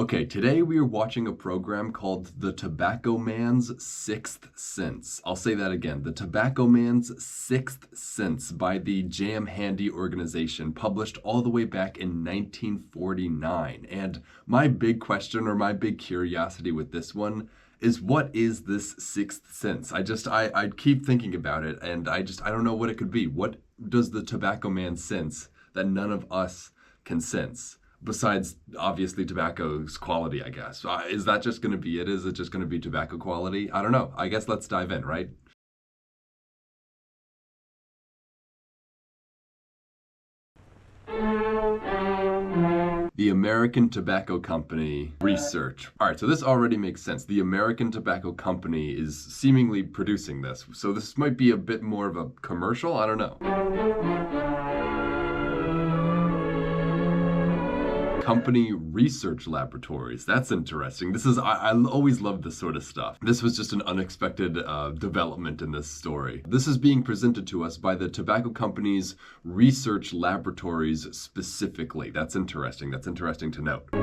Okay, today we are watching a program called The Tobacco Man's Sixth Sense. I'll say that again, The Tobacco Man's Sixth Sense by the Jam Handy organization, published all the way back in 1949. And my big question or my big curiosity with this one is, what is this sixth sense? I keep thinking about it, and I don't know what it could be. What does the Tobacco Man sense that none of us can sense? Besides, obviously, tobacco's quality, I guess. Is that just going to be it? Is it just going to be tobacco quality? I don't know. I guess let's dive in, right? The American Tobacco Company research. All right, so this already makes sense. The American Tobacco Company is seemingly producing this. So this might be a bit more of a commercial. I don't know. Company research laboratories. That's interesting. I always love this sort of stuff. This was just an unexpected development in this story. This is being presented to us by the tobacco company's research laboratories specifically. That's interesting. That's interesting to note. I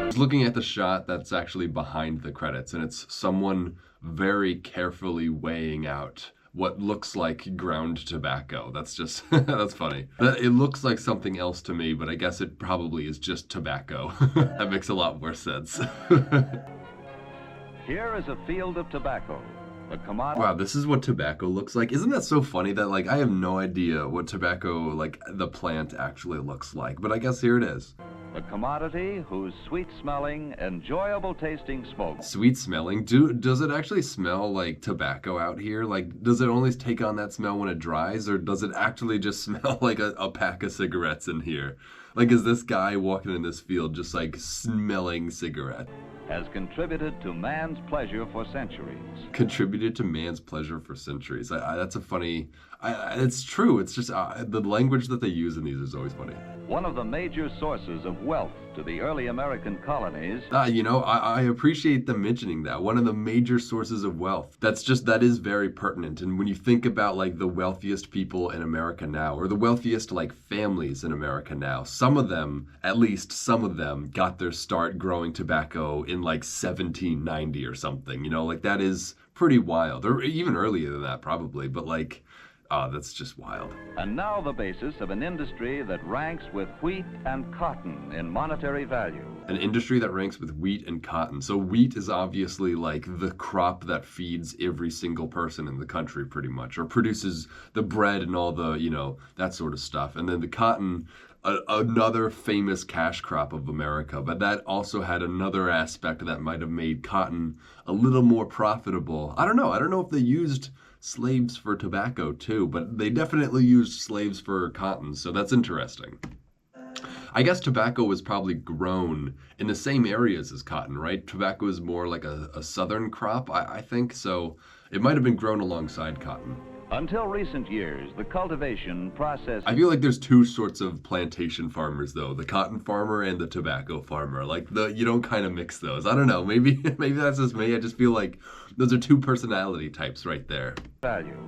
was looking at the shot that's actually behind the credits, and it's someone very carefully weighing out what looks like ground tobacco. That's just, that's funny. It looks like something else to me, but I guess it probably is just tobacco. That makes a lot more sense. Here is a field of tobacco. The commodity. Wow, this is what tobacco looks like. Isn't that so funny that, like, I have no idea what tobacco, like, the plant actually looks like, but I guess here it is. The commodity whose sweet-smelling, enjoyable-tasting smoke. Sweet smelling? Does it actually smell like tobacco out here? Like, does it only take on that smell when it dries, or does it actually just smell like a pack of cigarettes in here? Like, is this guy walking in this field just, like, smelling cigarettes? Has contributed to man's pleasure for centuries. Contributed to man's pleasure for centuries. That's a funny... it's true. It's just the language that they use in these is always funny. One of the major sources of wealth to the early American colonies. I appreciate them mentioning that. One of the major sources of wealth. That is very pertinent. And when you think about, like, the wealthiest people in America now, or the wealthiest, like, families in America now, some of them, at least some of them, got their start growing tobacco in, like, 1790 or something. You know, like, that is pretty wild. Or even earlier than that, probably. But, like... that's just wild. And now the basis of an industry that ranks with wheat and cotton in monetary value. An industry that ranks with wheat and cotton. So wheat is obviously like the crop that feeds every single person in the country pretty much, or produces the bread and all the, that sort of stuff. And then the cotton, another famous cash crop of America, but that also had another aspect that might have made cotton a little more profitable. I don't know if they used slaves for tobacco too, but they definitely used slaves for cotton, so that's interesting. I guess tobacco was probably grown in the same areas as cotton, right? Tobacco is more like a southern crop, I think, so it might have been grown alongside cotton. Until recent years, the cultivation process... I feel like there's two sorts of plantation farmers, though. The cotton farmer and the tobacco farmer. Like, you don't kind of mix those. I don't know. Maybe that's just me. I just feel like those are two personality types right there. Value.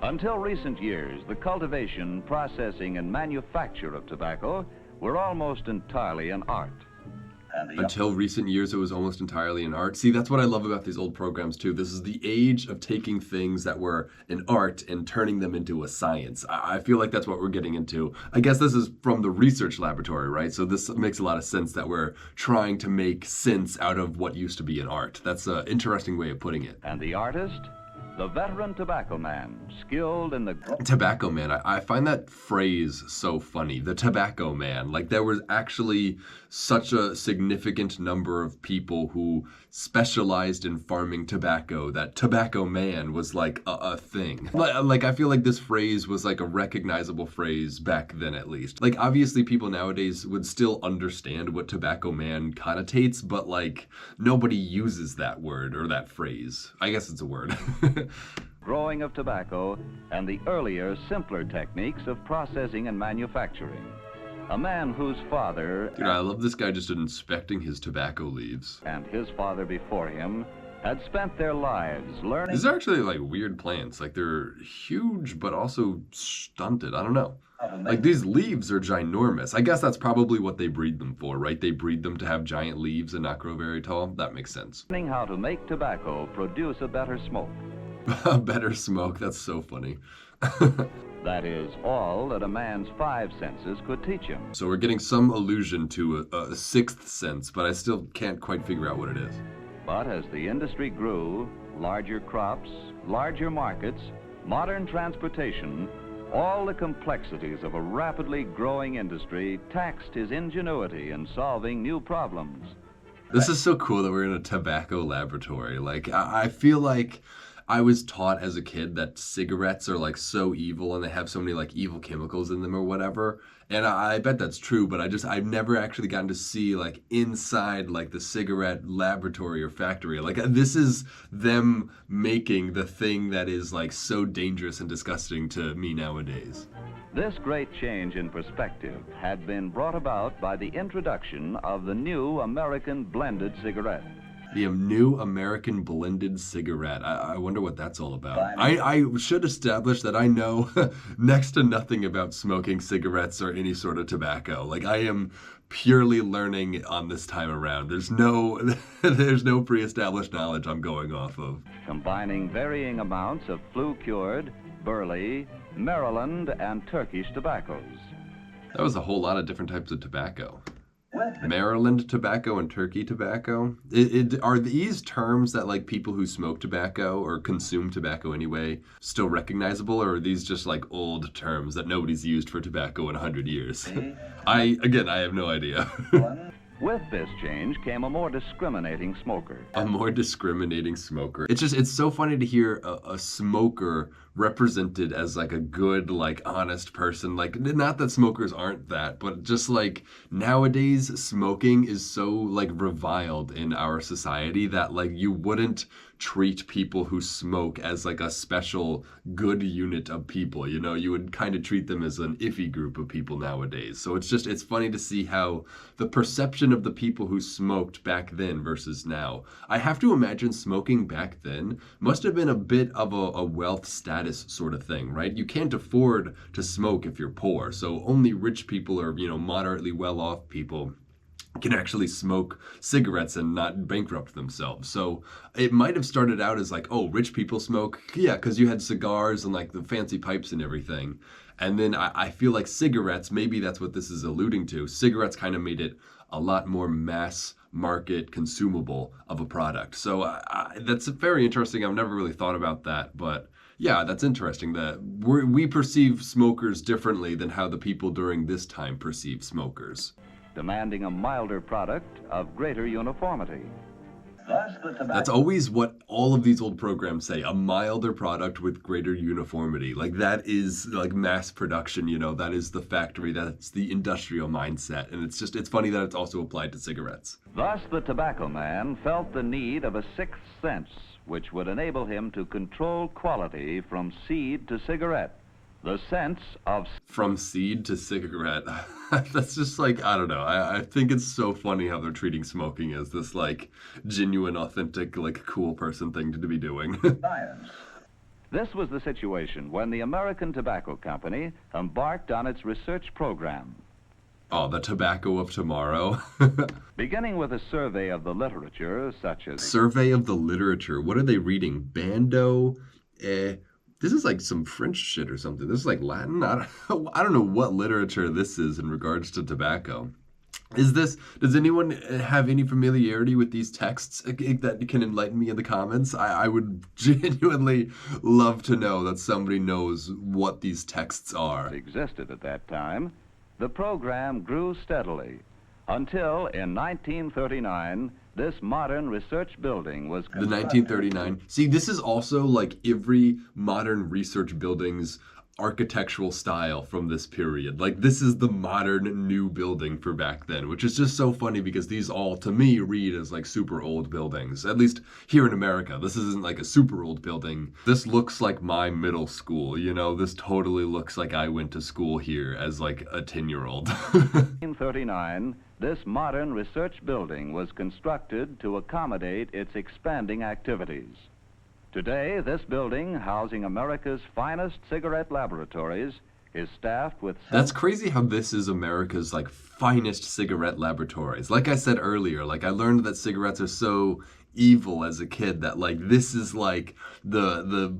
Until recent years, the cultivation, processing, and manufacture of tobacco were almost entirely an art. Until recent years, it was almost entirely an art. See, that's what I love about these old programs, too. This is the age of taking things that were an art and turning them into a science. I feel like that's what we're getting into. I guess this is from the research laboratory, right? So this makes a lot of sense that we're trying to make sense out of what used to be an art. That's an interesting way of putting it. And the artist? The veteran tobacco man, skilled in the... Tobacco man, I find that phrase so funny. The tobacco man. Like, there was actually such a significant number of people who specialized in farming tobacco that tobacco man was like a thing. Like, I feel like this phrase was like a recognizable phrase back then, at least. Like, obviously people nowadays would still understand what tobacco man connotates, but like nobody uses that word or that phrase. I guess it's a word. Growing of tobacco and the earlier, simpler techniques of processing and manufacturing. A man whose father... Dude, I love this guy just inspecting his tobacco leaves. And his father before him had spent their lives learning These are actually like weird plants. Like they're huge, but also stunted. I don't know. how to Like make these leaves are ginormous. I guess that's probably what they breed them for, right? They breed them to have giant leaves and not grow very tall. That makes sense. how to make tobacco produce a better smoke. Better smoke. That's so funny. That is all that a man's five senses could teach him. So we're getting some allusion to a sixth sense, but I still can't quite figure out what it is. But as the industry grew, larger crops, larger markets, modern transportation, all the complexities of a rapidly growing industry taxed his ingenuity in solving new problems. This is so cool that we're in a tobacco laboratory. Like, I feel like I was taught as a kid that cigarettes are like so evil and they have so many like evil chemicals in them or whatever. And I bet that's true, but I've never actually gotten to see like inside like the cigarette laboratory or factory. Like this is them making the thing that is like so dangerous and disgusting to me nowadays. This great change in perspective had been brought about by the introduction of the new American blended cigarette. The new American blended cigarette. I wonder what that's all about. I should establish that I know next to nothing about smoking cigarettes or any sort of tobacco. Like I am purely learning on this time around. There's no there's no pre-established knowledge I'm going off of. Combining varying amounts of flue-cured, Burley, Maryland, and Turkish tobaccos. That was a whole lot of different types of tobacco. Maryland tobacco and Turkey tobacco. Are these terms that like people who smoke tobacco or consume tobacco anyway still recognizable, or are these just like old terms that nobody's used for tobacco in 100 years? I have no idea. With this change came a more discriminating smoker. A more discriminating smoker. It's so funny to hear a smoker represented as like a good, like honest person. Like not that smokers aren't that, but just like nowadays smoking is so like reviled in our society that like you wouldn't treat people who smoke as like a special good unit of people. You know, you would kind of treat them as an iffy group of people nowadays. So it's funny to see how the perception of the people who smoked back then versus now. I have to imagine smoking back then must have been a bit of a wealth status sort of thing, right? You can't afford to smoke if you're poor. So only rich people or, moderately well-off people can actually smoke cigarettes and not bankrupt themselves. So it might have started out as like, oh, rich people smoke. Yeah, because you had cigars and like the fancy pipes and everything. And then I feel like cigarettes, maybe that's what this is alluding to. Cigarettes kind of made it a lot more mass market consumable of a product. So that's very interesting. I've never really thought about that, but yeah, that's interesting that we perceive smokers differently than how the people during this time perceive smokers. Demanding a milder product of greater uniformity. That's always what all of these old programs say, a milder product with greater uniformity. Like that is like mass production, that is the factory, that's the industrial mindset. And it's funny that it's also applied to cigarettes. Thus the tobacco man felt the need of a sixth sense, which would enable him to control quality from seed to cigarette. The sense of... From seed to cigarette. That's just like, I don't know. I think it's so funny how they're treating smoking as this like genuine, authentic, like cool person thing to be doing. Science. This was the situation when the American Tobacco Company embarked on its research program. Oh, the tobacco of tomorrow. Beginning with a survey of the literature, such as... Survey of the literature. What are they reading? Bando? This is like some French shit or something. This is like Latin. I don't know what literature this is in regards to tobacco. Does anyone have any familiarity with these texts that can enlighten me in the comments? I would genuinely love to know that somebody knows what these texts are. Existed at that time. The program grew steadily until in 1939, this modern research building was constructed. The 1939. See, this is also like every modern research building's architectural style from this period. Like this is the modern new building for back then, which is just so funny because these all to me read as like super old buildings. At least here in America, this isn't like a super old building. This looks like my middle school, you know, this totally looks like I went to school here as like a 10-year-old. 1939, this modern research building was constructed to accommodate its expanding activities. Today, this building, housing America's finest cigarette laboratories, is staffed with... That's crazy how this is America's like finest cigarette laboratories. Like I said earlier, like I learned that cigarettes are so evil as a kid that like this is like the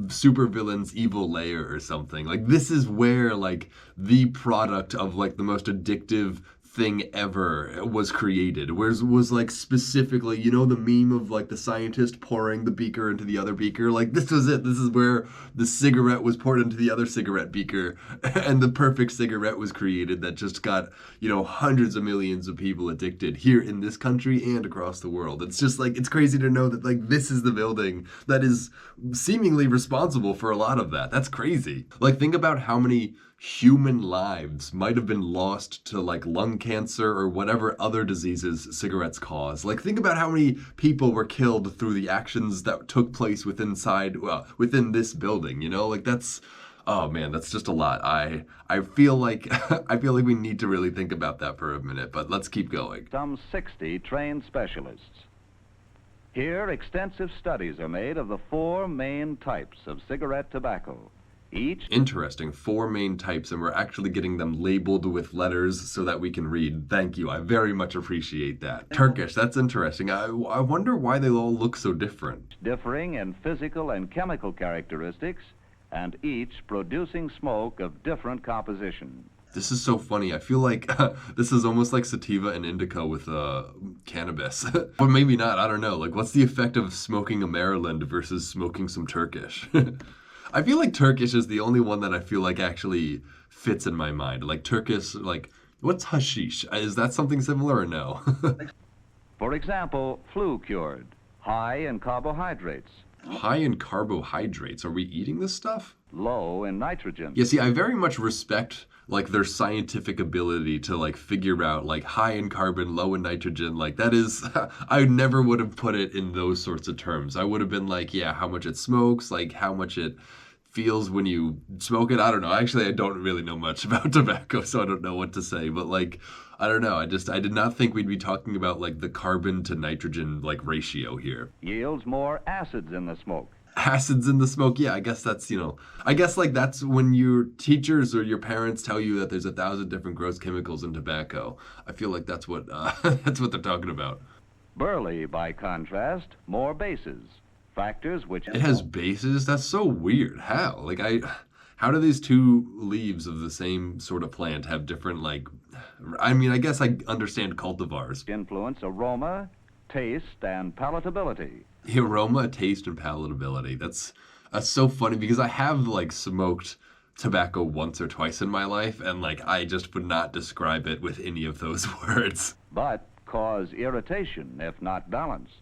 super villain's evil lair or something. Like this is where like the product of like the most addictive thing ever was created. Whereas was like specifically, you know, the meme of like the scientist pouring the beaker into the other beaker. Like this was it. This is where the cigarette was poured into the other cigarette beaker, and the perfect cigarette was created that just got, you know, hundreds of millions of people addicted here in this country and across the world. It's just like it's crazy to know that like this is the building that is seemingly responsible for a lot of that. That's crazy. Like think about how many human lives might have been lost to like lung cancer or whatever other diseases cigarettes cause. Like think about how many people were killed through the actions that took place within this building, you know? Like that's oh man, that's just a lot. I feel like I feel like we need to really think about that for a minute, but let's keep going. Some 60 trained specialists. Here, extensive studies are made of the 4 main types of cigarette tobacco. Each interesting 4 main types, and we're actually getting them labeled with letters so that we can read. Thank you. I very much appreciate that. Turkish, that's interesting. I wonder why they all look so different. differing in physical and chemical characteristics, and each producing smoke of different composition. This is so funny. I feel like this is almost like sativa and indica with cannabis. Or maybe not. I don't know. Like, what's the effect of smoking a Maryland versus smoking some Turkish? I feel like Turkish is the only one that I feel like actually fits in my mind. Like Turkish, like, what's hashish? Is that something similar or no? For example, flu cured, high in carbohydrates, High in carbohydrates. Are we eating this stuff? low in nitrogen. Yeah, see, I very much respect like their scientific ability to like figure out like high in carbon, low in nitrogen. Like that is, I never would have put it in those sorts of terms. I would have been like, yeah, how much it smokes, like how much it feels when you smoke it. I don't know. Actually, I don't really know much about tobacco, so I don't know what to say. But like, I don't know. I did not think we'd be talking about like the carbon to nitrogen like ratio here. Yields more acids in the smoke. Acids in the smoke. Yeah, I guess that's, you know, I guess like that's when your teachers or your parents tell you that there's 1,000 different gross chemicals in tobacco. I feel like that's what that's what they're talking about. Burley, by contrast, more bases. Factors which... It has bases? That's so weird. How? Like how do these two leaves of the same sort of plant have different like I mean, I guess I understand cultivars. influence aroma, taste, and palatability. Aroma, taste, and palatability. That's so funny because I have like smoked tobacco once or twice in my life, and like I just would not describe it with any of those words. But cause irritation if not balanced.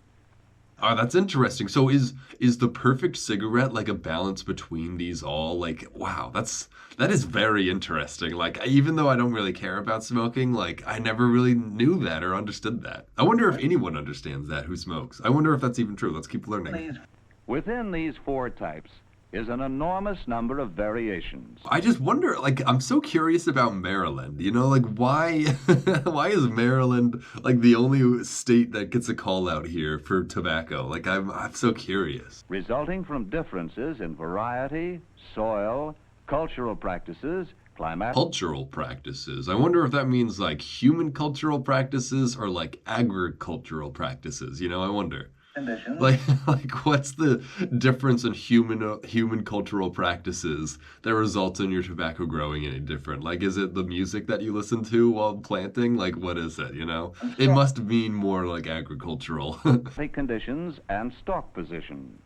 Oh, that's interesting. So is the perfect cigarette like a balance between these all? Like, wow, that is very interesting. Like, even though I don't really care about smoking, like I never really knew that or understood that. I wonder if anyone understands that who smokes. I wonder if that's even true. Let's keep learning. Within these 4 types is an enormous number of variations. I just wonder, like, I'm so curious about Maryland. You know, like, why, why is Maryland like the only state that gets a call out here for tobacco? Like, I'm so curious. Resulting from differences in variety, soil, cultural practices, climatic... Cultural practices. I wonder if that means like human cultural practices or like agricultural practices. You know, I wonder. conditions. Like what's the difference in human cultural practices that results in your tobacco growing any different? Like, is it the music that you listen to while planting? Like, what is it, you know? It must mean more like agricultural. conditions and stalk position.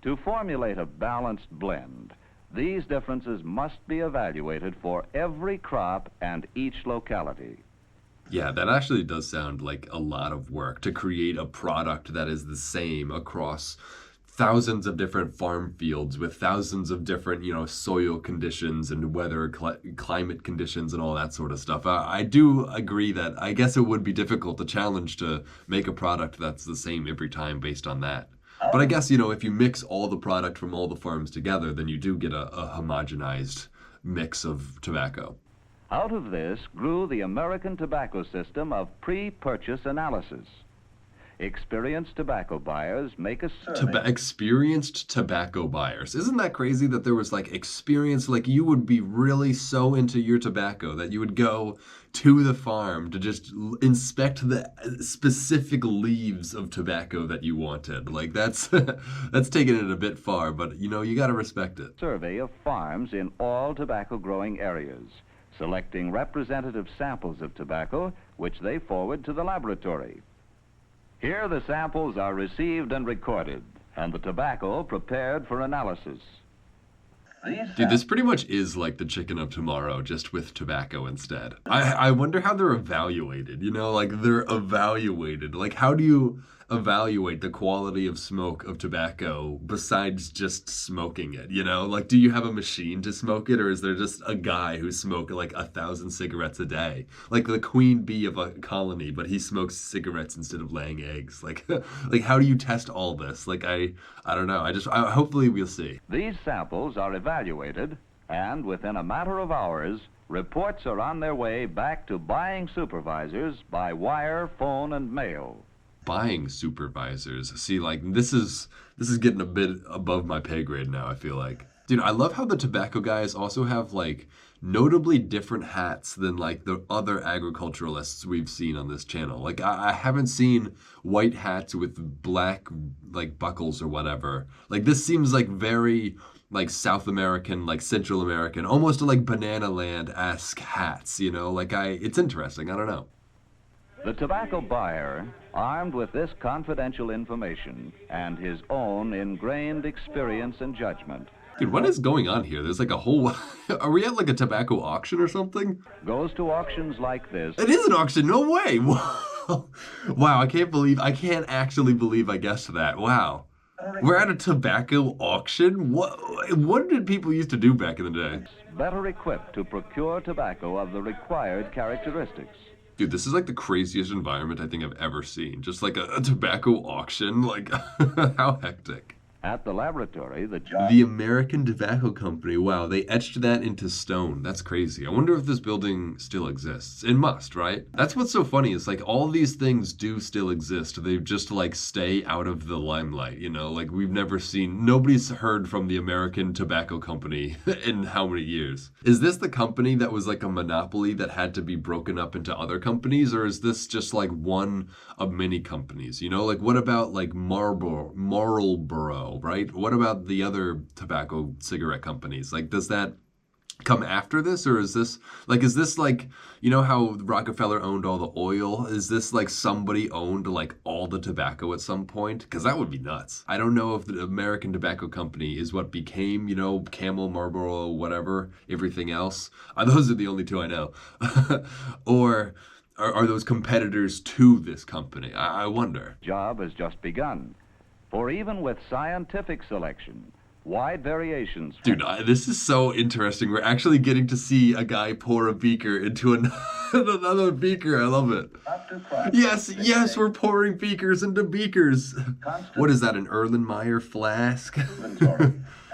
To formulate a balanced blend, these differences must be evaluated for every crop and each locality. Yeah, that actually does sound like a lot of work to create a product that is the same across thousands of different farm fields with thousands of different, soil conditions and weather, climate conditions, and all that sort of stuff. I do agree that I guess it would be difficult to challenge to make a product that's the same every time based on that. But I guess, if you mix all the product from all the farms together, then you do get a homogenized mix of tobacco. Out of this grew the American tobacco system of pre-purchase analysis. Experienced tobacco buyers make a survey. Experienced tobacco buyers. Isn't that crazy that there was like experience, like you would be really so into your tobacco that you would go to the farm to just inspect the specific leaves of tobacco that you wanted. Like that's that's taking it a bit far, but you got to respect it. Survey of farms in all tobacco growing areas, selecting representative samples of tobacco which they forward to the laboratory. Here the samples are received and recorded, and the tobacco prepared for analysis. Dude, this pretty much is like the chicken of tomorrow, just with tobacco instead. I wonder how they're evaluated, like they're evaluated. Like, how do you evaluate the quality of smoke of tobacco besides just smoking it, Like, do you have a machine to smoke it, or is there just a guy who smokes like 1,000 cigarettes a day? Like the queen bee of a colony, but he smokes cigarettes instead of laying eggs. Like, like how do you test all this? Like, I don't know. Hopefully we'll see. These samples are evaluated, and within a matter of hours, reports are on their way back to buying supervisors by wire, phone, and mail. Buying supervisors. See, like this is getting a bit above my pay grade now, I feel like. Dude, I love how the tobacco guys also have like notably different hats than like the other agriculturalists we've seen on this channel. Like I haven't seen white hats with black like buckles or whatever. Like this seems like very like South American, like Central American, almost like Banana Land-esque hats, Like it's interesting. I don't know. The tobacco buyer, armed with this confidential information and his own ingrained experience and judgment, dude, what is going on here? There's like a whole... Are we at like a tobacco auction or something? Goes to auctions like this. It is an auction, no way! Wow, I can't actually believe I guessed that. Wow. We're at a tobacco auction? What did people used to do back in the day? Better equipped to procure tobacco of the required characteristics. Dude, this is like the craziest environment I think I've ever seen. Just like a tobacco auction. Like, how hectic. At the laboratory, the American Tobacco Company. Wow, they etched that into stone. That's crazy. I wonder if this building still exists. It must, right? That's what's so funny. Is like all these things do still exist. They just like stay out of the limelight, Like we've never seen, nobody's heard from the American Tobacco Company in how many years? Is this the company that was like a monopoly that had to be broken up into other companies? Or is this just like one of many companies? Like what about like Marlboro? Right? What about the other tobacco cigarette companies? Like, does that come after this, or is this like how Rockefeller owned all the oil? Is this like somebody owned like all the tobacco at some point? Because that would be nuts. I don't know if the American Tobacco Company is what became, Camel, Marlboro, whatever, everything else. Those are the only two I know. Or are those competitors to this company? I wonder. Job has just begun. For even with scientific selection, wide variations... Dude, this is so interesting. We're actually getting to see a guy pour a beaker into another beaker. I love it. Yes, we're pouring beakers into beakers. What is that, an Erlenmeyer flask?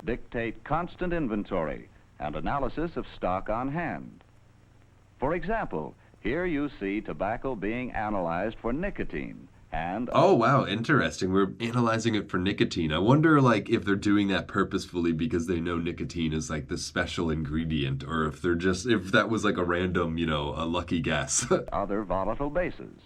Dictate constant inventory and analysis of stock on hand. For example, here you see tobacco being analyzed for nicotine. Oh, wow, interesting. We're analyzing it for nicotine. I wonder, like, if they're doing that purposefully because they know nicotine is, like, the special ingredient, or if that was, like, a random, a lucky guess. Other volatile bases.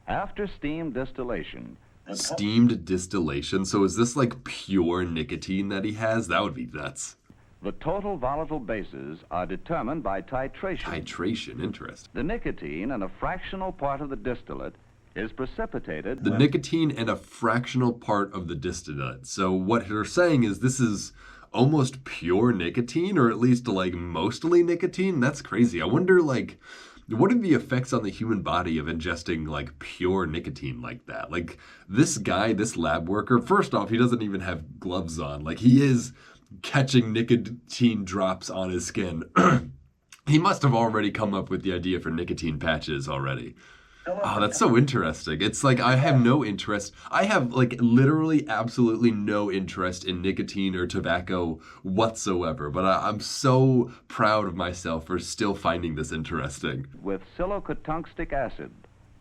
After steam distillation... Steamed distillation? So is this, like, pure nicotine that he has? That would be nuts. The total volatile bases are determined by titration. Titration, interesting. The nicotine and a fractional part of the distillate is precipitated... The nicotine and a fractional part of the distillate. So what they're saying is this is almost pure nicotine, or at least like mostly nicotine. That's crazy. I wonder, like, what are the effects on the human body of ingesting like pure nicotine like that? Like this guy, this lab worker, first off, he doesn't even have gloves on. Like he is catching nicotine drops on his skin. He must have already come up with the idea for nicotine patches already. Oh, that's so interesting. It's like I have no interest. I have like literally absolutely no interest in nicotine or tobacco whatsoever. But I'm so proud of myself for still finding this interesting. With silicotungstic acid,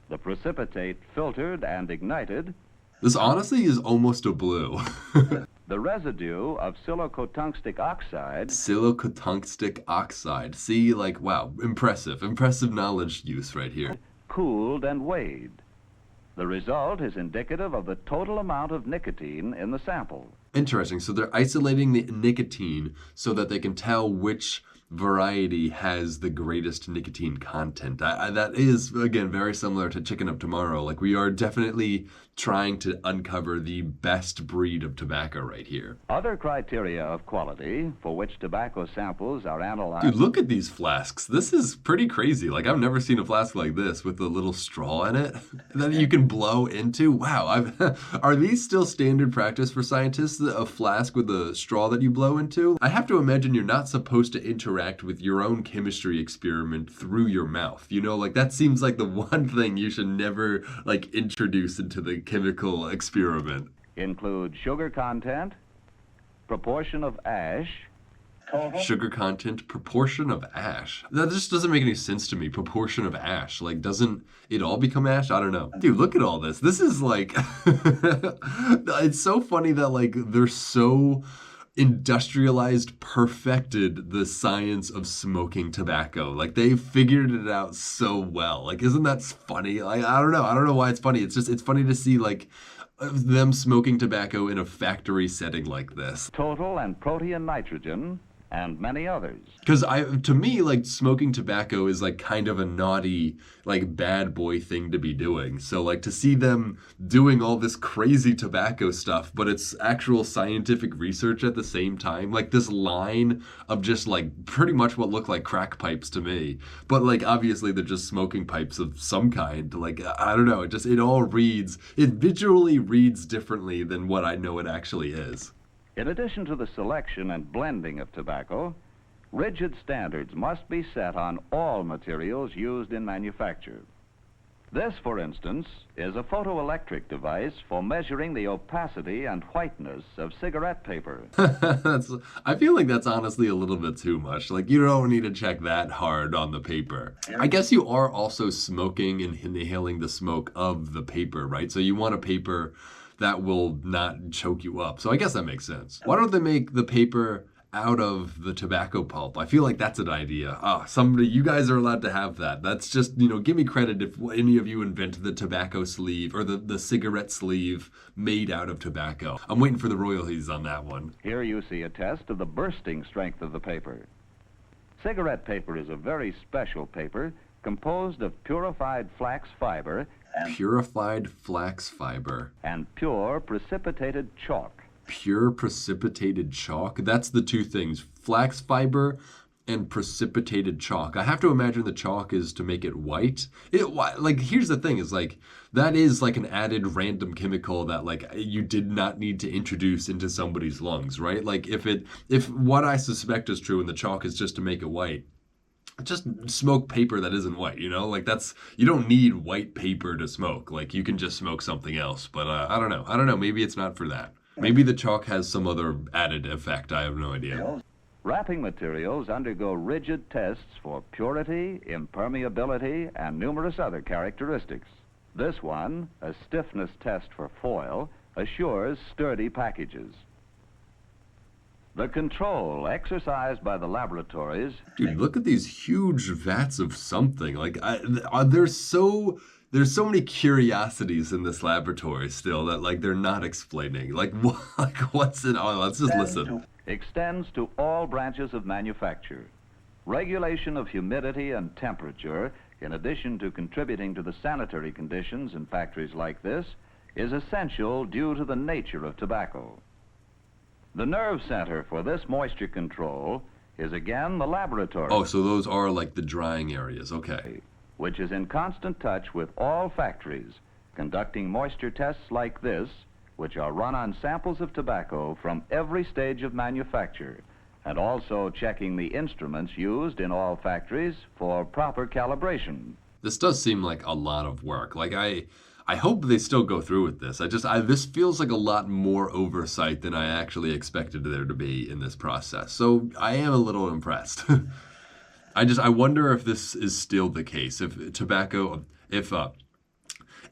the precipitate filtered and ignited, This honestly is almost a blue. the residue of silicotungstic oxide Silicotungstic oxide. See, like, wow, impressive. Impressive knowledge use right here. cooled and weighed. The result is indicative of the total amount of nicotine in the sample. Interesting. So they're isolating the nicotine so that they can tell which variety has the greatest nicotine content. That is, again, very similar to Chicken of Tomorrow. Like, we are definitely trying to uncover the best breed of tobacco right here. Other criteria of quality for which tobacco samples are analyzed. Dude, look at these flasks. This is pretty crazy. Like, I've never seen a flask like this with a little straw in it that you can blow into. Wow. Are these still standard practice for scientists, a flask with a straw that you blow into? I have to imagine you're not supposed to interact with your own chemistry experiment through your mouth. You know, like that seems like the one thing you should never like introduce into the chemical experiment. Include sugar content, proportion of ash, Sugar content, proportion of ash. That just doesn't make any sense to me. Proportion of ash. Like, doesn't it all become ash? I don't know. Dude, look at all this. This is like, it's so funny that like they're so industrialized, perfected the science of smoking tobacco. Like they figured it out so well. Like, isn't that funny? Like, I don't know. I don't know why it's funny. It's just, it's funny to see like them smoking tobacco in a factory setting like this. total and protein nitrogen, and many others. Because to me, like smoking tobacco is like kind of a naughty, like bad boy thing to be doing. So like to see them doing all this crazy tobacco stuff, but it's actual scientific research at the same time. Like this line of just like pretty much what look like crack pipes to me, but like obviously they're just smoking pipes of some kind. Like I don't know, it all reads, it visually reads differently than what I know it actually is. In addition to the selection and blending of tobacco, rigid standards must be set on all materials used in manufacture. This, for instance, is a photoelectric device for measuring the opacity and whiteness of cigarette paper. I feel like that's honestly a little bit too much. Like, you don't need to check that hard on the paper. I guess you are also smoking and inhaling the smoke of the paper, right? So you want a paper that will not choke you up. So I guess that makes sense. Why don't they make the paper out of the tobacco pulp? I feel like that's an idea. Somebody, you guys are allowed to have that. That's just, give me credit if any of you invent the tobacco sleeve or the cigarette sleeve made out of tobacco. I'm waiting for the royalties on that one. Here you see a test of the bursting strength of the paper. Cigarette paper is a very special paper composed of purified flax fiber Purified flax fiber. and pure precipitated chalk. Pure precipitated chalk. That's the two things. Flax fiber and precipitated chalk. I have to imagine the chalk is to make it white. Like, here's the thing, is like, that is like an added random chemical that like you did not need to introduce into somebody's lungs, right? Like if what I suspect is true and the chalk is just to make it white, just smoke paper that isn't white, like you don't need white paper to smoke. Like you can just smoke something else. But I don't know, maybe it's not for that. Maybe the chalk has some other added effect. I have no idea. Wrapping materials undergo rigid tests for purity, impermeability, and numerous other characteristics. This one, a stiffness test for foil, assures sturdy packages. The control exercised by the laboratories. Dude, look at these huge vats of something. Like, there's so many curiosities in this laboratory still that like they're not explaining. Like, what's in? Oh, let's just listen. Extends to all branches of manufacture. Regulation of humidity and temperature, in addition to contributing to the sanitary conditions in factories like this, is essential due to the nature of tobacco. The nerve center for this moisture control is again the laboratory. Oh, so those are like the drying areas. Okay. which is in constant touch with all factories, conducting moisture tests like this, which are run on samples of tobacco from every stage of manufacture, and also checking the instruments used in all factories for proper calibration. This does seem like a lot of work. Like I hope they still go through with this. This feels like a lot more oversight than I actually expected there to be in this process. So I am a little impressed. I wonder if this is still the case.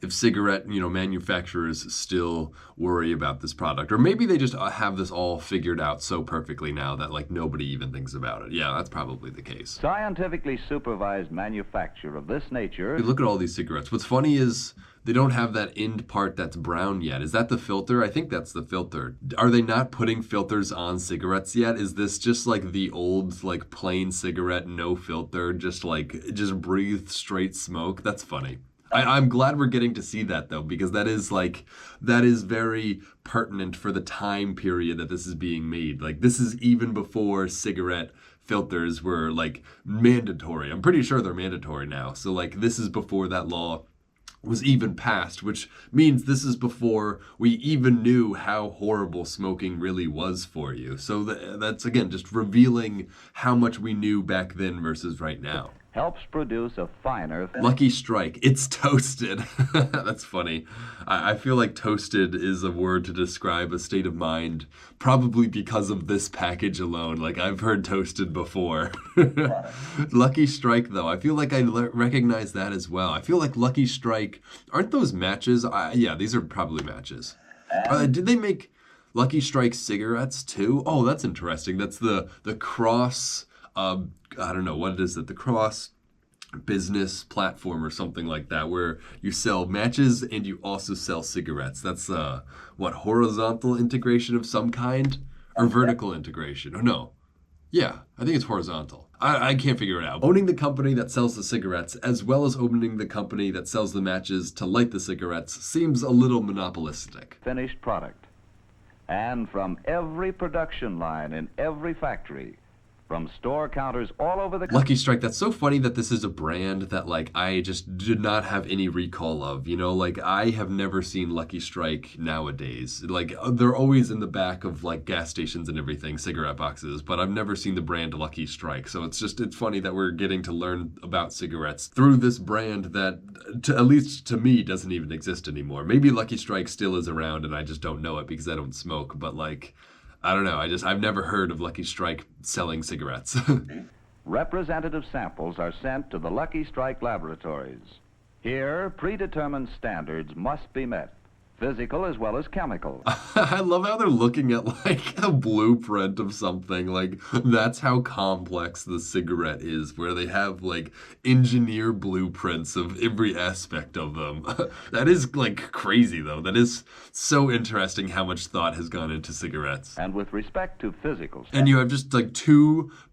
If cigarette, manufacturers still worry about this product, or maybe they just have this all figured out so perfectly now that like nobody even thinks about it. Yeah, that's probably the case. Scientifically supervised manufacture of this nature. Look at all these cigarettes. What's funny is they don't have that end part that's brown yet. Is that the filter? I think that's the filter. Are they not putting filters on cigarettes yet? Is this just like the old, like plain cigarette, no filter, just breathe straight smoke? That's funny. I'm glad we're getting to see that though, because that is very pertinent for the time period that this is being made. Like this is even before cigarette filters were like mandatory. I'm pretty sure they're mandatory now. So like this is before that law was even passed, which means this is before we even knew how horrible smoking really was for you. So that's again just revealing how much we knew back then versus right now. Helps produce a finer... Lucky Strike. It's toasted. That's funny. I feel like toasted is a word to describe a state of mind, probably because of this package alone. Like, I've heard toasted before. Lucky Strike, though. I feel like I recognize that as well. I feel like Lucky Strike... Aren't those matches? Yeah, these are probably matches. Did they make Lucky Strike cigarettes, too? Oh, that's interesting. That's the cross... I don't know, what is it? The cross business platform or something like that, where you sell matches and you also sell cigarettes. That's horizontal integration of some kind, or vertical integration? Oh no, yeah, I think it's horizontal. I can't figure it out. Owning the company that sells the cigarettes as well as owning the company that sells the matches to light the cigarettes seems a little monopolistic. Finished product, and from every production line in every factory, from store counters all over the country. Lucky Strike, that's so funny that this is a brand that like I just did not have any recall of, like I have never seen Lucky Strike nowadays. Like they're always in the back of like gas stations and everything, cigarette boxes, but I've never seen the brand Lucky Strike. So it's funny that we're getting to learn about cigarettes through this brand that at least to me doesn't even exist anymore. Maybe Lucky Strike still is around and I just don't know it because I don't smoke, but like I don't know. I've never heard of Lucky Strike selling cigarettes. Representative samples are sent to the Lucky Strike laboratories. Here, predetermined standards must be met, physical as well as chemical. I love how they're looking at like a blueprint of something. Like that's how complex the cigarette is, where they have like engineer blueprints of every aspect of them. That is like crazy though. That is so interesting how much thought has gone into cigarettes. And with respect to physical and you have just like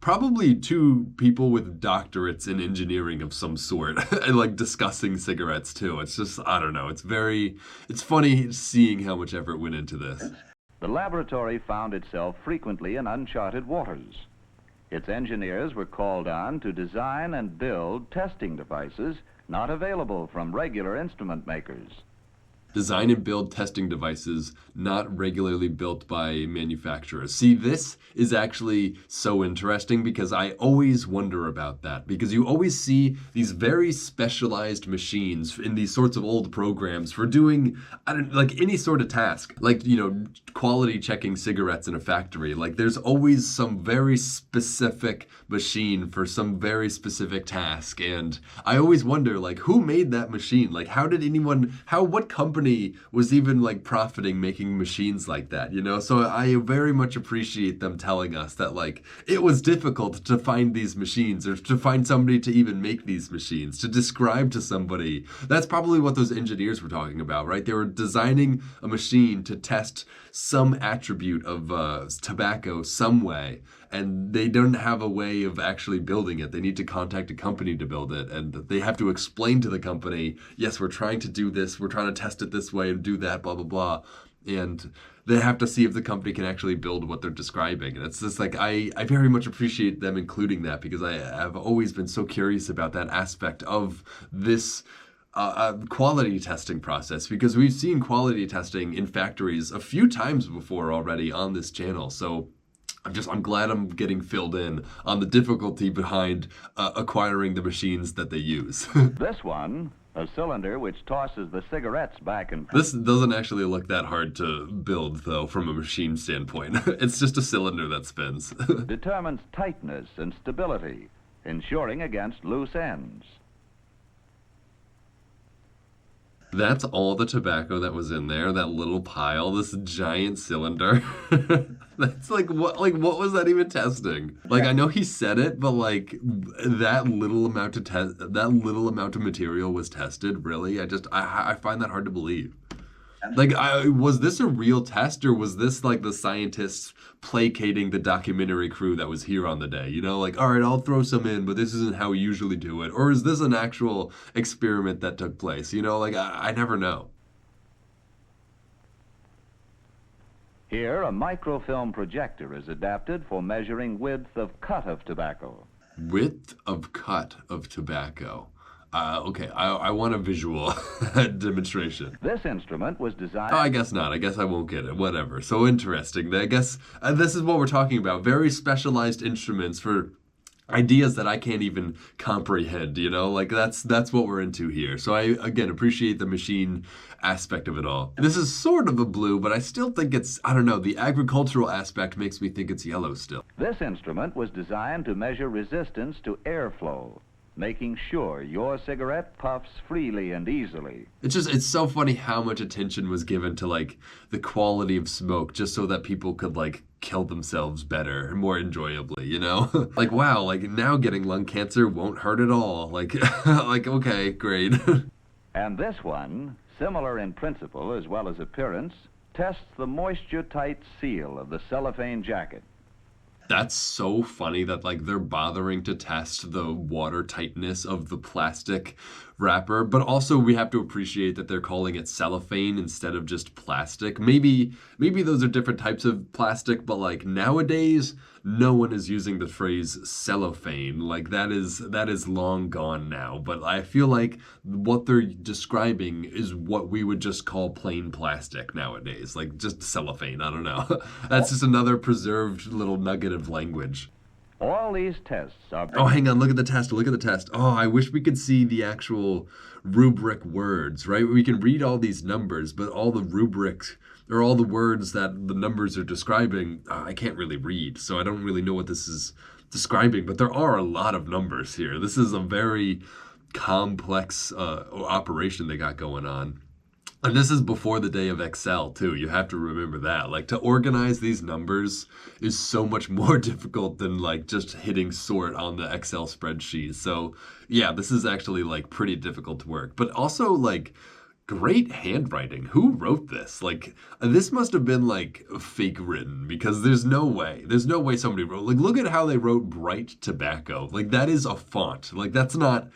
probably two people with doctorates in engineering of some sort and like discussing cigarettes too. It's just, I don't know. It's funny seeing how much effort went into this. The laboratory found itself frequently in uncharted waters. Its engineers were called on to design and build testing devices not available from regular instrument makers. Design and build testing devices not regularly built by manufacturers. See, this is actually so interesting because I always wonder about that, because you always see these very specialized machines in these sorts of old programs for doing like any sort of task, like quality checking cigarettes in a factory. Like there's always some very specific machine for some very specific task, and I always wonder like who made that machine? Like what company was even like profiting making machines like that, So I very much appreciate them telling us that like it was difficult to find these machines, or to find somebody to even make these machines, to describe to somebody. That's probably what those engineers were talking about, right? They were designing a machine to test some attribute of tobacco some way, and they don't have a way of actually building it. They need to contact a company to build it, and they have to explain to the company, yes, we're trying to do this, we're trying to test it this way and do that, blah, blah, blah. and they have to see if the company can actually build what they're describing. And it's just like I very much appreciate them including that because I have always been so curious about that aspect of this quality testing process because we've seen quality testing in factories a few times before already on this channel. So I'm glad I'm getting filled in on the difficulty behind acquiring the machines that they use. This one, a cylinder which tosses the cigarettes back and This doesn't actually look that hard to build, though, from a machine standpoint. It's just a cylinder that spins. determines tightness and stability, ensuring against loose ends. That's all the tobacco that was in there, that little pile, this giant cylinder. That's like what was that even testing? Like I know he said it, but like that little amount of material was tested, really? I find that hard to believe. Like, was this a real test, or was this like the scientists placating the documentary crew that was here on the day? You know, like, all right, I'll throw some in, but this isn't how we usually do it. Or is this an actual experiment that took place? You know, like, I never know. Here, a microfilm projector is adapted for measuring width of cut of tobacco. Width of cut of tobacco. Okay, I want a visual demonstration. This instrument was designed... Oh, I guess not. I guess I won't get it. Whatever. So interesting. I guess this is what we're talking about. Very specialized instruments for ideas that I can't even comprehend, you know? Like that's what we're into here. So I again appreciate the machine aspect of it all. This is sort of a blue, but I still think I don't know, the agricultural aspect makes me think it's yellow still. This instrument was designed to measure resistance to airflow, making sure your cigarette puffs freely and easily. It's so funny how much attention was given to like the quality of smoke just so that people could like kill themselves better and more enjoyably, you know? Like wow, like now getting lung cancer won't hurt at all. Like like okay, great. And this one, similar in principle as well as appearance, tests the moisture-tight seal of the cellophane jacket. That's so funny that like they're bothering to test the water tightness of the plastic wrapper, but also we have to appreciate that they're calling it cellophane instead of just plastic. Maybe those are different types of plastic, but like nowadays no one is using the phrase cellophane. Like that is long gone now, but I feel like what they're describing is what we would just call plain plastic nowadays, like just cellophane. I don't know. That's just another preserved little nugget of language. All these tests are... Oh, hang on, look at the test, look at the test. Oh, I wish we could see the actual rubric words, right? We can read all these numbers, but all the rubrics, or all the words that the numbers are describing, I can't really read, so I don't really know what this is describing, but there are a lot of numbers here. This is a very complex operation they got going on. And this is before the day of Excel, too. You have to remember that. Like, to organize these numbers is so much more difficult than, like, just hitting sort on the Excel spreadsheet. So, yeah, this is actually, like, pretty difficult to work. But also, like, great handwriting. Who wrote this? Like, this must have been, like, fake written because there's no way somebody wrote. Like, look at how they wrote bright tobacco. Like, that is a font. Like, that's not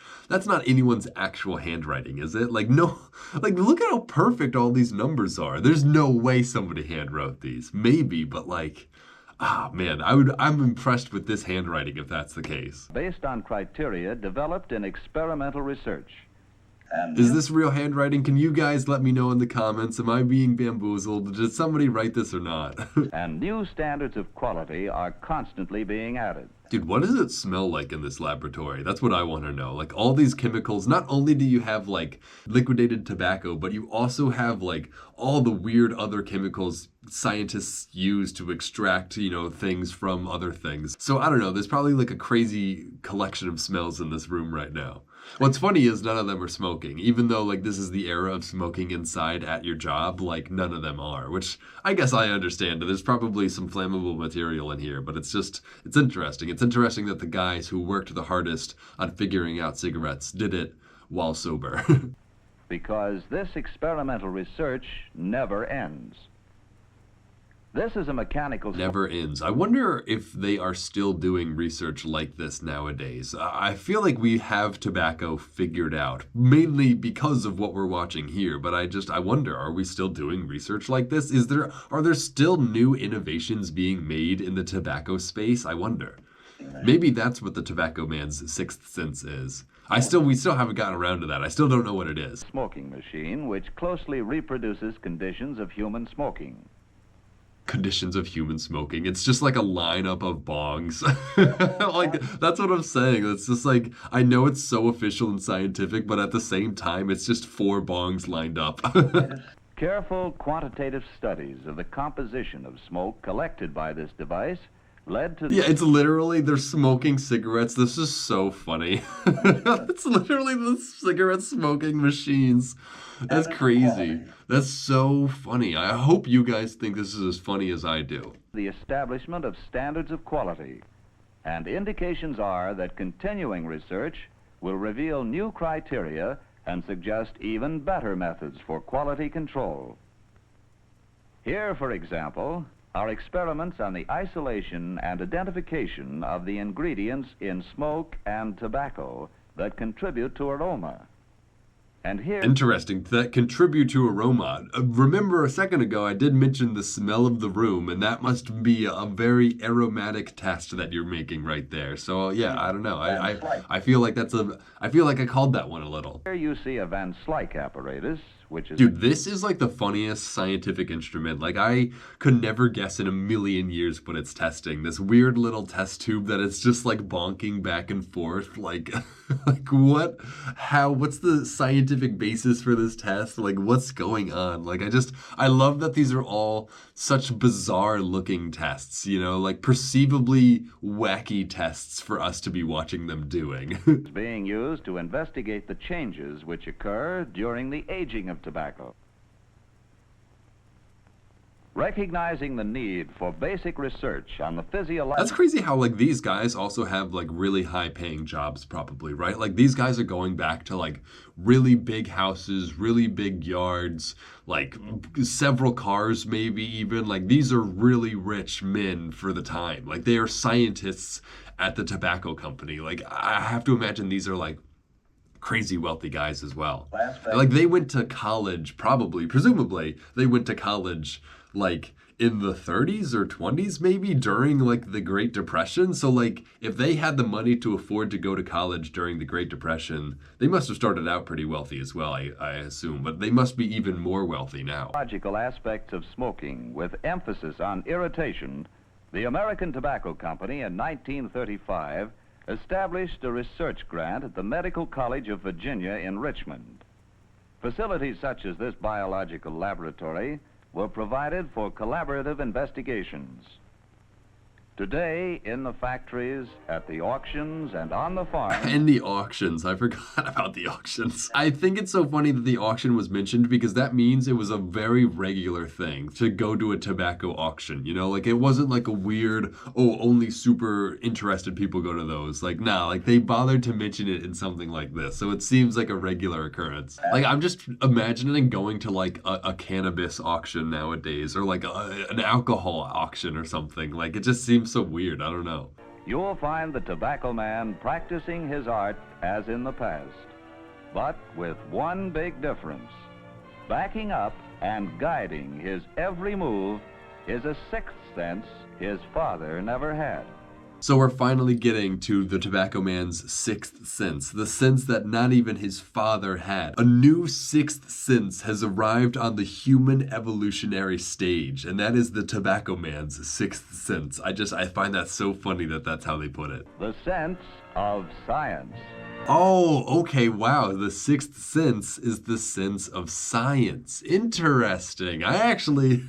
anyone's actual handwriting, is it? Like, no, like, look at how perfect all these numbers are. There's no way somebody handwrote these. Maybe, but like, man, I'm impressed with this handwriting if that's the case. Based on criteria developed in experimental research. Is this real handwriting? Can you guys let me know in the comments? Am I being bamboozled? Did somebody write this or not? And new standards of quality are constantly being added. Dude, what does it smell like in this laboratory? That's what I want to know. Like all these chemicals, not only do you have like liquidated tobacco, but you also have like all the weird other chemicals scientists use to extract, you know, things from other things. So I don't know, there's probably like a crazy collection of smells in this room right now. What's funny is none of them are smoking, even though like this is the era of smoking inside at your job, like none of them are, which I guess I understand. There's probably some flammable material in here, but it's interesting. It's interesting that the guys who worked the hardest on figuring out cigarettes did it while sober. Because this experimental research never ends. This is a mechanical Never ends. I wonder if they are still doing research like this nowadays. I feel like we have tobacco figured out, mainly because of what we're watching here, but I wonder, are we still doing research like this? Are there still new innovations being made in the tobacco space? I wonder. Maybe that's what the tobacco man's sixth sense is. We still haven't gotten around to that. I still don't know what it is. smoking machine which closely reproduces conditions of human smoking. Conditions of human smoking. It's just like a lineup of bongs. Like, that's what I'm saying. It's just like, I know it's so official and scientific, but at the same time, it's just four bongs lined up. Careful quantitative studies of the composition of smoke collected by this device led to... Yeah, it's literally, they're smoking cigarettes. This is so funny. It's literally the cigarette smoking machines. That's crazy. That's so funny. I hope you guys think this is as funny as I do. the establishment of standards of quality, and indications are that continuing research will reveal new criteria and suggest even better methods for quality control. Here, for example, are experiments on the isolation and identification of the ingredients in smoke and tobacco that contribute to aroma. And here... Interesting, that contribute to aroma. Remember a second ago I did mention the smell of the room, and that must be a very aromatic test that you're making right there. So yeah, I don't know. I feel like I feel like I called that one a little. Here you see a Van Slyke apparatus, which is... Dude, this is like the funniest scientific instrument. Like, I could never guess in a million years what it's testing. This weird little test tube that it's just like bonking back and forth. Like, like what's the scientific basis for this test? Like, what's going on? Like, I love that these are all such bizarre looking tests, you know, like perceivably wacky tests for us to be watching them doing. It's being used to investigate the changes which occur during the aging of tobacco. Recognizing the need for basic research on the physiological... That's crazy how, like, these guys also have, like, really high-paying jobs, probably, right? Like, these guys are going back to, like, really big houses, really big yards, like, several cars, maybe even. Like, these are really rich men for the time. Like, they are scientists at the tobacco company. Like, I have to imagine these are, like, crazy wealthy guys as well. Like, they went to college, presumably, they went to college like in the 30s or 20s maybe during like the Great Depression. So like if they had the money to afford to go to college during the Great Depression, they must have started out pretty wealthy as well, I assume, but they must be even more wealthy now. Logical aspects of smoking with emphasis on irritation, the American Tobacco Company in 1935 established a research grant at the Medical College of Virginia in Richmond. Facilities such as this biological laboratory were provided for collaborative investigations. Today, in the factories, at the auctions, and on the farm... And the auctions. I forgot about the auctions. I think it's so funny that the auction was mentioned because that means it was a very regular thing to go to a tobacco auction, you know? Like, it wasn't like a weird, oh, only super interested people go to those. Like, nah, like, they bothered to mention it in something like this, so it seems like a regular occurrence. Like, I'm just imagining going to, like, a cannabis auction nowadays, or, like, an alcohol auction or something. Like, it just seems so weird. I don't know. You'll find the tobacco man practicing his art as in the past, but with one big difference. Backing up and guiding his every move is a sixth sense his father never had. So we're finally getting to the tobacco man's sixth sense, the sense that not even his father had. A new sixth sense has arrived on the human evolutionary stage, and that is the tobacco man's sixth sense. I find that so funny that that's how they put it. The sense of science. Oh, okay, wow. The sixth sense is the sense of science. Interesting. I actually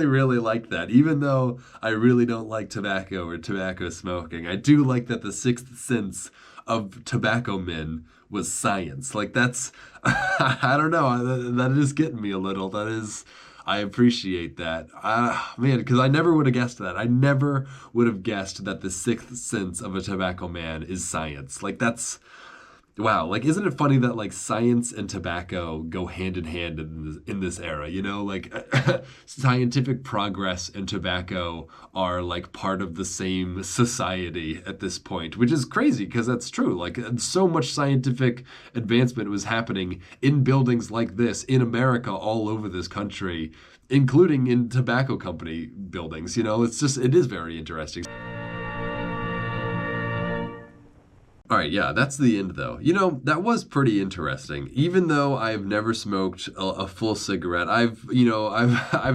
really like that. Even though I really don't like tobacco or tobacco smoking, I do like that the sixth sense of tobacco men was science. Like, that's, I don't know, that is getting me a little. I appreciate that. Man, because I never would have guessed that. I never would have guessed that the sixth sense of a tobacco man is science. Like, Wow, like isn't it funny that like science and tobacco go hand in hand in this era, you know? Like scientific progress and tobacco are like part of the same society at this point, which is crazy because that's true. Like so much scientific advancement was happening in buildings like this in America all over this country, including in tobacco company buildings, you know? It is very interesting. All right, yeah, that's the end though. You know, that was pretty interesting. Even though I've never smoked a full cigarette, I've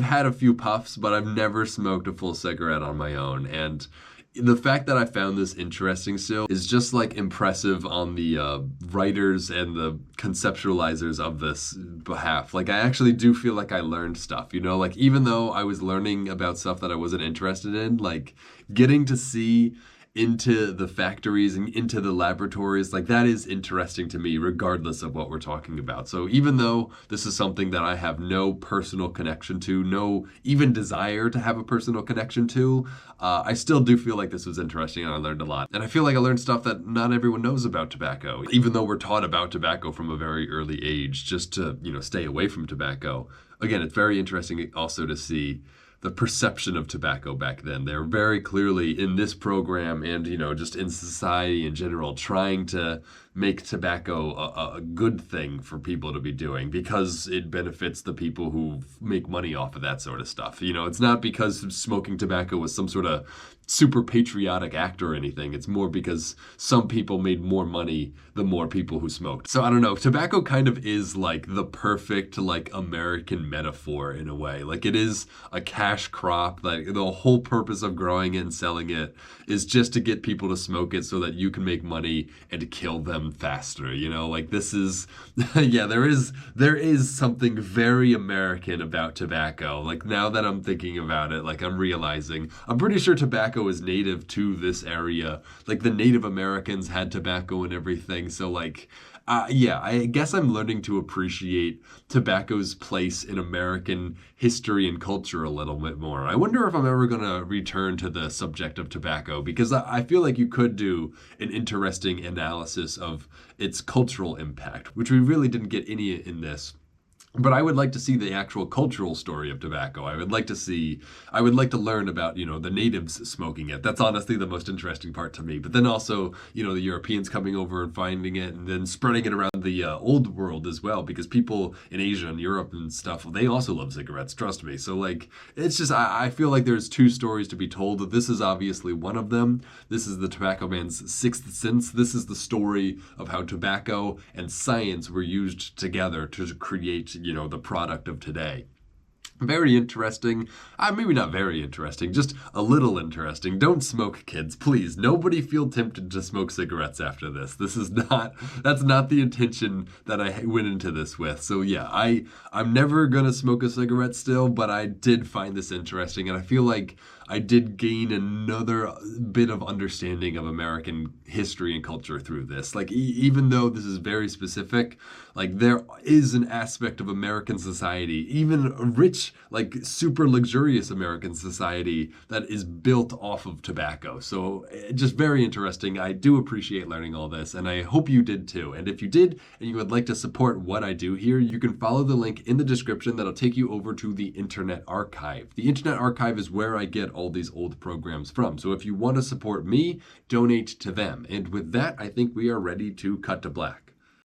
had a few puffs, but I've never smoked a full cigarette on my own. And the fact that I found this interesting still is just like impressive on the writers and the conceptualizers of this behalf. Like I actually do feel like I learned stuff, you know, like even though I was learning about stuff that I wasn't interested in, like getting to see into the factories and into the laboratories, like that is interesting to me, regardless of what we're talking about. So even though this is something that I have no personal connection to, no even desire to have a personal connection to, I still do feel like this was interesting and I learned a lot. And I feel like I learned stuff that not everyone knows about tobacco, even though we're taught about tobacco from a very early age, just to, stay away from tobacco. Again, it's very interesting also to see the perception of tobacco back then. They're very clearly in this program and, just in society in general, trying to make tobacco a good thing for people to be doing because it benefits the people who make money off of that sort of stuff. It's not because smoking tobacco was some sort of super patriotic act or anything. It's more because some people made more money the more people who smoked. So I don't know. Tobacco kind of is like the perfect like American metaphor in a way. Like it is a cash crop. Like the whole purpose of growing it and selling it is just to get people to smoke it so that you can make money and to kill them faster. Like this is yeah, there is something very American about tobacco. Like now that I'm thinking about it, like I'm realizing I'm pretty sure tobacco is native to this area. Like the Native Americans had tobacco and everything. So like yeah, I guess I'm learning to appreciate tobacco's place in American history and culture a little bit more. I wonder if I'm ever going to return to the subject of tobacco because I feel like you could do an interesting analysis of its cultural impact, which we really didn't get any in this. But I would like to see the actual cultural story of tobacco. I would like to learn about, the natives smoking it. That's honestly the most interesting part to me. But then also, the Europeans coming over and finding it and then spreading it around the old world as well, because people in Asia and Europe and stuff, they also love cigarettes, trust me. So like, it's just, I feel like there's two stories to be told. This is obviously one of them. This is the Tobacco Man's sixth sense. This is the story of how tobacco and science were used together to create the product of today. Very interesting. Maybe not very interesting, just a little interesting. Don't smoke, kids, please. Nobody feel tempted to smoke cigarettes after this. That's not the intention that I went into this with. So yeah, I'm never gonna smoke a cigarette still, but I did find this interesting, and I feel like I did gain another bit of understanding of American history and culture through this. Like, even though this is very specific, like, there is an aspect of American society, even a rich, like, super luxurious American society that is built off of tobacco. So, just very interesting. I do appreciate learning all this, and I hope you did too. And if you did, and you would like to support what I do here, you can follow the link in the description that'll take you over to the Internet Archive. The Internet Archive is where I get all these old programs from. So if you want to support me, donate to them. And with that, I think we are ready to cut to black.